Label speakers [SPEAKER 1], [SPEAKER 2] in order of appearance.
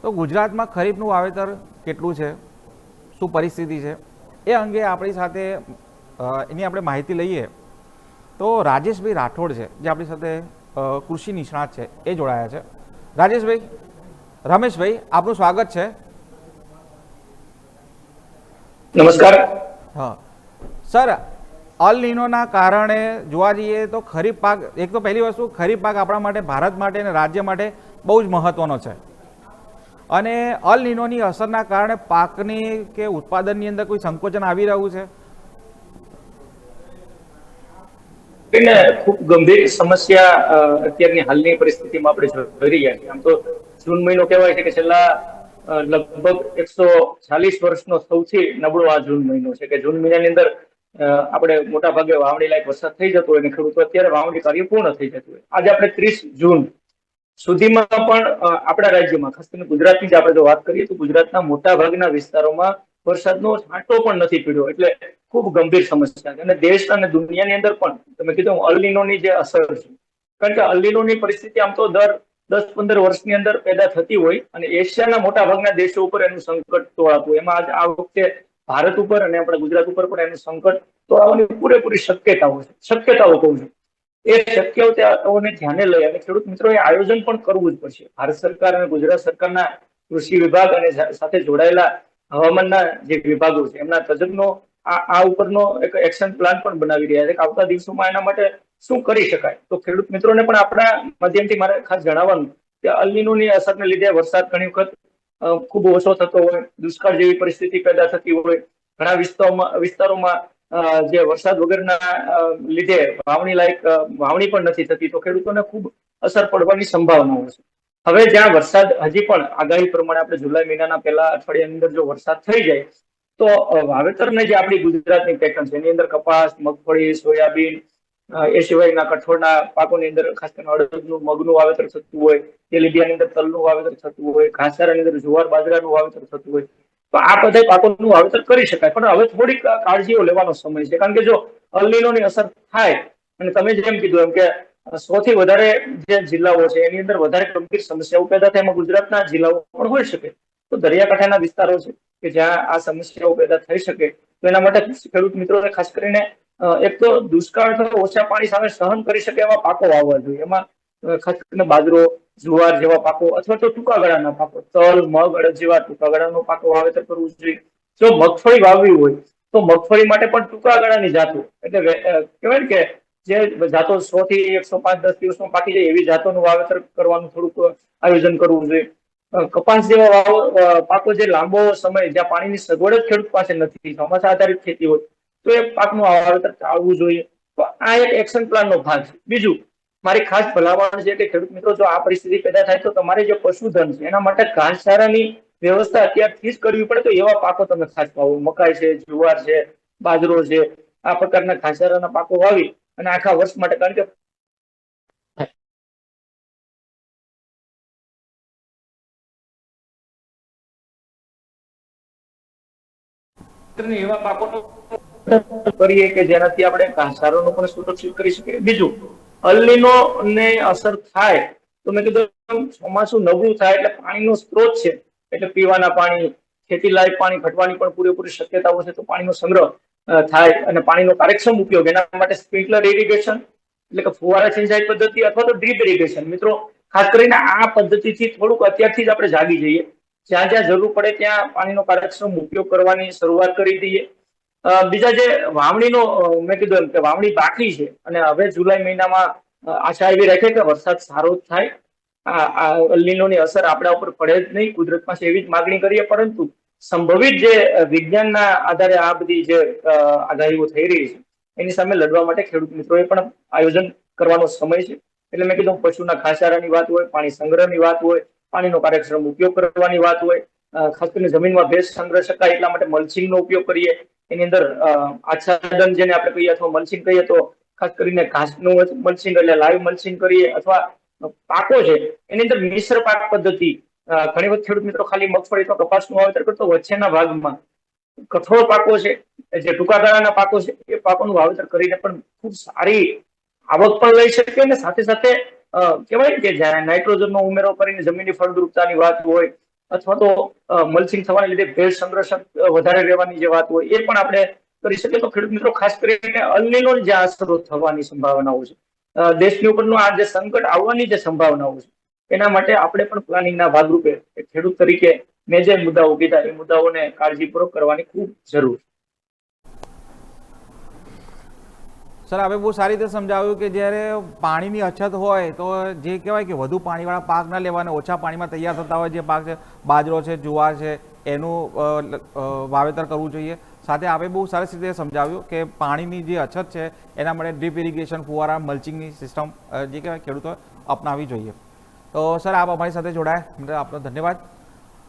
[SPEAKER 1] તો ગુજરાતમાં ખરીફનું વાવેતર કેટલું છે, શું પરિસ્થિતિ છે, એ અંગે આપણી સાથે એની આપણે માહિતી લઈએ. તો રાજેશભાઈ રાઠોડ છે, જે આપણી સાથે કૃષિ નિષ્ણાત છે, એ જોડાયા છે. રાજેશભાઈ, રમેશભાઈ, આપનું સ્વાગત છે.
[SPEAKER 2] નમસ્કાર.
[SPEAKER 1] હા સર, અલ નીનોના કારણે જોવા જઈએ તો ખરીફ પાક, એક તો પહેલી વસ્તુ, ખરીફ પાક આપણા માટે, ભારત માટે અને રાજ્ય માટે બહુ જ મહત્વનો છે. અને અલ નીનોની અસરના કારણે પાકની કે ઉત્પાદનની અંદર કોઈ સંકોચન આવી રહ્યું છે?
[SPEAKER 2] ખૂબ ગંભીર સમસ્યા અત્યારની હાલની પરિસ્થિતિમાં આપણે જોઈ રહ્યા છીએ. આમ તો જૂન મહિનો કહેવાય છે કે છેલ્લા લગભગ 140 વર્ષનો સૌથી નબળો આ જૂન મહિનો છે, કે જૂન મહિનાની અંદર આપણે મોટા ભાગે વાવણી લાયક વરસાદ થઈ જતો હોય અને ખેડૂતો અત્યારે વાવણી કાર્ય પૂર્ણ થઈ જતું હોય. આજે આપણે 30 જૂન સુધીમાં પણ આપણા રાજ્યમાં, ખાસ કરીને ગુજરાતની જ આપણે જો વાત કરીએ તો ગુજરાતના મોટા ભાગના વિસ્તારોમાં વરસાદનો છાંટો પણ નથી પડ્યો. એટલે ખૂબ ગંભીર સમસ્યા છે. અને દેશ અને દુનિયાની અંદર પણ તમે કીધું અલ નીનોની જે અસર છે, કારણ કે અલ નીનોની પરિસ્થિતિ આમ તો દર 10-15 વર્ષની અંદર પેદા થતી હોય અને એશિયાના મોટા ભાગના દેશો ઉપર એનું સંકટ તોળાતું હોય. એમાં આ વખતે ભારત ઉપર અને આપણા ગુજરાત ઉપર પણ એનું સંકટ તોળાવાની પૂરેપૂરી શક્યતાઓ કહું છું. એ શક્યતાઓને ધ્યાને લઈ અને ખેડૂત મિત્રોએ આયોજન પણ કરવું જ પડશે. ભારત સરકાર અને ગુજરાત સરકારના કૃષિ વિભાગ અને સાથે જોડાયેલા હવામાનના જે વિભાગો છે, એમના તજજ્ઞો આ ઉપરનો એક એક્શન પ્લાન પણ બનાવી રહ્યા છે કે આવતા દિવસોમાં એના માટે શું કરી શકાય. તો ખેડૂત મિત્રોને પણ આપણા માધ્યમથી મારે ખાસ જણાવવાનું કે અલ નીનોની અસરને લીધે વરસાદ ઘણી વખત ખૂબ ઓછો થતો હોય, દુષ્કાળ જેવી પરિસ્થિતિ પેદા થતી હોય, ઘણા વિસ્તારોમાં જે વરસાદ વગરના લીધે વાવણી પણ નથી થતી, તો ખેડૂતોને ખૂબ અસર પડવાની સંભાવનાઓ છે. હવે જ્યાં વરસાદ હજી પણ આગાહી પ્રમાણે આપણે જુલાઈ મહિનાના પહેલા અઠવાડિયાની અંદર જો વરસાદ થઈ જાય તો વાવેતરને જે આપણી ગુજરાતની પેટર્ન છે એની અંદર કપાસ, મગફળી, સોયાબીન, એ સિવાયના કઠોળના પાકોની અંદર ખાસ કરીને અડદનું, મગનું વાવેતર થતું હોય, તેલીબિયાંની અંદર તલનું વાવેતર થતું હોય, ઘાસચારાની અંદર જુવાર બાજરાનું વાવેતર થતું હોય, તો આ બધા પાકોનું વાવેતર કરી શકાય. પણ હવે થોડીક કાળજીઓ લેવાનો સમય છે, કારણ કે જો અલ નીનોની અસર થાય અને તમે જેમ કીધું એમ કે સૌથી વધારે જે જિલ્લાઓ છે એની અંદર વધારે ગંભીર સમસ્યાઓ પેદા થાય, એમાં ગુજરાતના જિલ્લાઓ પણ હોઈ શકે. તો દરિયાકાંઠાના વિસ્તારો છે કે જ્યાં આ સમસ્યાઓ પેદા થઈ શકે, તો એના માટે ખેડૂત મિત્રોને ખાસ કરીને એક તો દુષ્કાળ અથવા ઓછા પાણી સામે સહન કરી શકે એવા પાકો વાવવા જોઈએ. એમાં ખાસ કરીને બાજરો, જુવાર જેવા પાકો અથવા તો ટૂંકા ગાળાના પાકો, તલ, મગ, અડદ જેવા ટૂંકા ગાળાનો પાકો વાવેતર કરવું જોઈએ. જો મગફળી વાવવી હોય તો મગફળી માટે પણ ટૂંકા ગાળાની જાતો, એટલે કહેવાય ને કે જે જાતો 100 થી 105-10 દિવસમાં પાકી જાય એવી જાતોનું વાવેતર કરવાનું થોડુંક આયોજન કરવું જોઈએ. કપાસ જેવા પાકો જે લાંબો સમય, જ્યાં પાણીની સગવડ જ ખેડૂત પાસે નથી, ચોમાસા આધારિત ખેતી હોય, તો એ પાકનું વાવેતર ટાળવું જોઈએ. તો આ એક એક્શન પ્લાનનો ભાગ છે. બીજું મારી ખાસ ભલામણ છે કે ખેડૂત મિત્રો, જો આ પરિસ્થિતિ પેદા થાય તો તમારે જે પશુધન છે એના માટે ઘાસચારાની વ્યવસ્થા અત્યારથી જ કરવી પડે. તો એવા પાકો તમે ખાસ વાવો. મકાઈ છે, જુવાર છે, બાજરો છે, આ પ્રકારના ઘાસચારાના પાકો વાવી અને આખા વર્ષ માટે, કારણ કે એવા પાકોનો કરીએ કે જેનાથી આપણે ઘાસચારાનો પણ સુરક્ષિત કરી શકીએ. બીજું, અલ નીનો ને અસર થાય તો મેં કીધું ચોમાસું નબળું થાય એટલે પાણીનો સ્ત્રોત છે, એટલે પીવાના પાણી, ખેતી લાયક પાણી ઘટવાની પણ પૂરેપૂરી શક્યતાઓ છે. તો પાણીનો સંગ્રહ થાય અને પાણીનો કાર્યક્ષમ ઉપયોગ, એના માટે સ્પ્રિંકલર ઇરિગેશન એટલે કે ફુવારા સિંચાઈ પદ્ધતિ અથવા તો ડ્રીપ ઇરિગેશન, મિત્રો ખાસ કરીને આ પદ્ધતિથી થોડુંક અત્યારથી જ આપણે જાગી જઈએ. જ્યાં જ્યાં જરૂર પડે ત્યાં પાણીનો કાર્યક્ષમ ઉપયોગ કરવાની શરૂઆત કરી દઈએ. બીજા જે વાવણીનો મેં કીધું એમ કે વાવણી બાકી છે અને હવે જુલાઈ મહિનામાં આશા એવી રાખે કે વરસાદ સારો જ થાય, આ અલ નીનોની અસર આપણા ઉપર પડે જ નહીં, કુદરત પાસે એવી જ માગણી કરીએ. પરંતુ સંભવિત જે વિજ્ઞાનના આધારે આ બધી જે આગાહીઓ થઈ રહી છે એની સામે લડવા માટે ખેડૂત મિત્રોએ પણ આયોજન કરવાનો સમય છે. એટલે મેં કીધું પશુના ઘાસચારાની વાત હોય, પાણી સંગ્રહની વાત હોય, પાણીનો કાર્યક્ષમ ઉપયોગ કરવાની વાત હોય, ખાસ કરીને જમીનમાં ભેજ સંગ્રહ શકાય એટલા માટે મલ્ચિંગનો ઉપયોગ કરીએ. એની અંદર આચ્છાદન જેને આપણે કહીએ અથવા મલ્ચિંગ કહીએ, તો ખાસ કરીને ઘાસનું મલ્ચિંગ એટલે લાઈવ મલ્ચિંગ કરીએ. અથવા પાકો છે એની અંદર મિશ્ર પાક પદ્ધતિ, ઘણી વખત ખેડૂત મિત્રો ખાલી મગફળી તો કપાસનું વાવેતર કરતો, વચ્ચેના ભાગમાં કઠોળ પાકો છે, જે ટૂંકા ગાળાના પાકો છે, એ પાકોનું વાવેતર કરીને પણ ખૂબ સારી આવક પણ લઈ શકે. અને સાથે સાથે કહેવાય કે નાઇટ્રોજનનો ઉમેરો કરીને જમીનની ફળદ્રુપતાની વાત હોય, અથવા તો મલ્ચિંગ થવાને લીધે ભેજ સંરક્ષણ વધારે રહેવાની જે વાત હોય એ પણ આપણે કરી શકીએ. તો ખેડૂત મિત્રો ખાસ કરીને અલ નીનો જે અસરો થવાની સંભાવનાઓ છે, દેશની ઉપરનું આ જે સંકટ આવવાની જે સંભાવનાઓ છે, એના માટે આપણે પણ પ્લાનિંગના ભાગરૂપે ખેડૂત તરીકે મેં જે મુદ્દાઓ કીધા એ મુદ્દાઓને કાળજીપૂર્વક કરવાની ખૂબ જરૂર છે.
[SPEAKER 1] સર, આપણે બહુ સારી રીતે સમજાવ્યું કે જ્યારે પાણીની અછત હોય તો જે કહેવાય કે વધુ પાણીવાળા પાક ના લેવાને, ઓછા પાણીમાં તૈયાર થતા હોય જે પાક છે, બાજરો છે, જુવાર છે, એનું વાવેતર કરવું જોઈએ. સાથે આપણે બહુ સરસ રીતે સમજાવ્યું કે પાણીની જે અછત છે એના માટે ડ્રીપ ઇરિગેશન, ફુવારા, મલ્ચિંગની સિસ્ટમ જે કહેવાય ખેડૂતો અપનાવવી જોઈએ. તો સર, આપ અમારી સાથે જોડાયા, આપનો ધન્યવાદ.